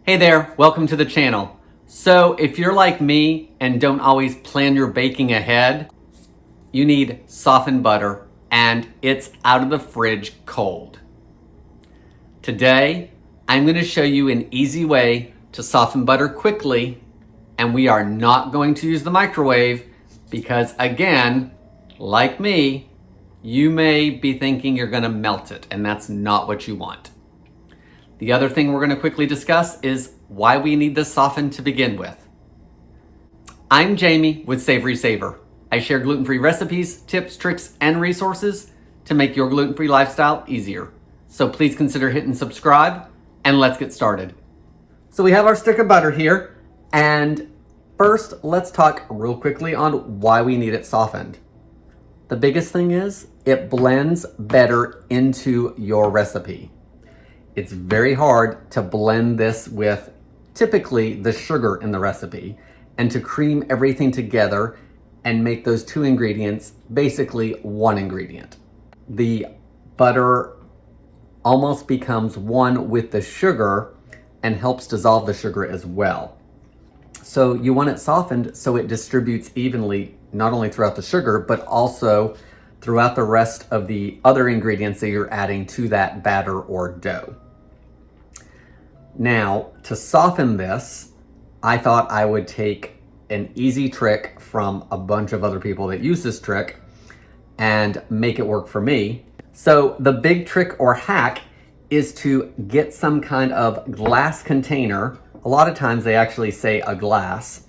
Hey there, welcome to the channel. So if you're like me and don't always plan your baking ahead, you need softened butter and it's out of the fridge cold. Today, I'm going to show you an easy way to soften butter quickly, and we are not going to use the microwave because, again, like me, you may be thinking you're going to melt it, and that's not what you want. The other thing we're going to quickly discuss is why we need this softened to begin with. I'm Jamie with SavorySaver. I share gluten-free recipes, tips, tricks, and resources to make your gluten-free lifestyle easier. So please consider hitting subscribe, and let's get started. So we have our stick of butter here, and first let's talk real quickly on why we need it softened. The biggest thing is it blends better into your recipe. It's very hard to blend this with typically the sugar in the recipe and to cream everything together and make those two ingredients basically one ingredient. The butter almost becomes one with the sugar and helps dissolve the sugar as well. So you want it softened so it distributes evenly, not only throughout the sugar, but also throughout the rest of the other ingredients that you're adding to that batter or dough. Now, to soften this, I thought I would take an easy trick from a bunch of other people that use this trick and make it work for me. So the big trick or hack is to get some kind of glass container. A lot of times they actually say a glass,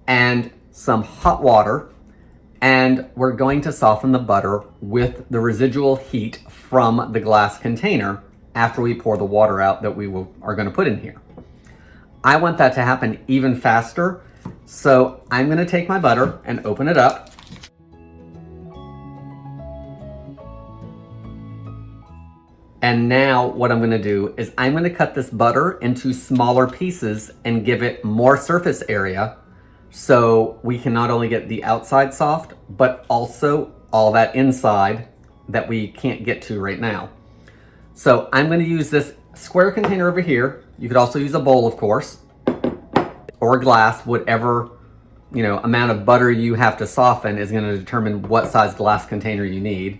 and some hot water, and we're going to soften the butter with the residual heat from the glass container after we pour the water out that we are going to put in here. I want that to happen even faster, so I'm going to take my butter and open it up. And now what I'm going to do is I'm going to cut this butter into smaller pieces and give it more surface area so we can not only get the outside soft, but also all that inside that we can't get to right now. So I'm going to use this square container over here. You could also use a bowl, of course, or a glass. Whatever, amount of butter you have to soften is going to determine what size glass container you need.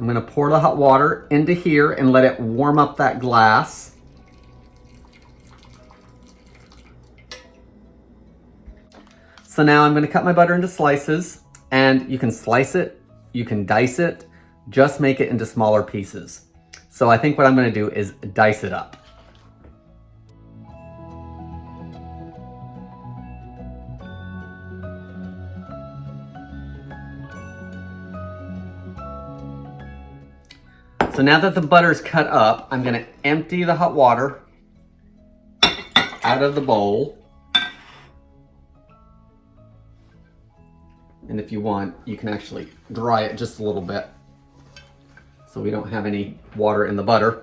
I'm going to pour the hot water into here and let it warm up that glass. So now I'm going to cut my butter into slices, and you can slice it, you can dice it, just make it into smaller pieces. So I think what I'm going to do is dice it up. So now that the butter's cut up, I'm going to empty the hot water out of the bowl. And if you want, you can actually dry it just a little bit so we don't have any water in the butter.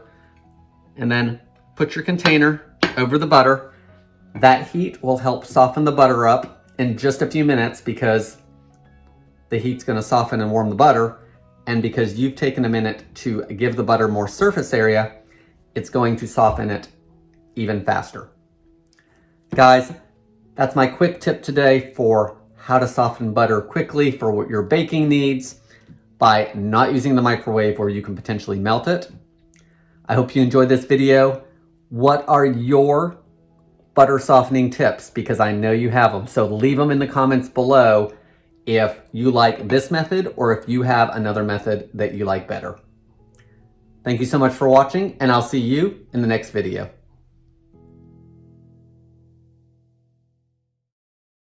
And then put your container over the butter. That heat will help soften the butter up in just a few minutes because the heat's going to soften and warm the butter. And because you've taken a minute to give the butter more surface area, it's going to soften it even faster. Guys, that's my quick tip today for how to soften butter quickly for what your baking needs by not using the microwave where you can potentially melt it. I hope you enjoyed this video. What are your butter softening tips? Because I know you have them. So leave them in the comments below if you like this method or if you have another method that you like better. Thank you so much for watching, and I'll see you in the next video.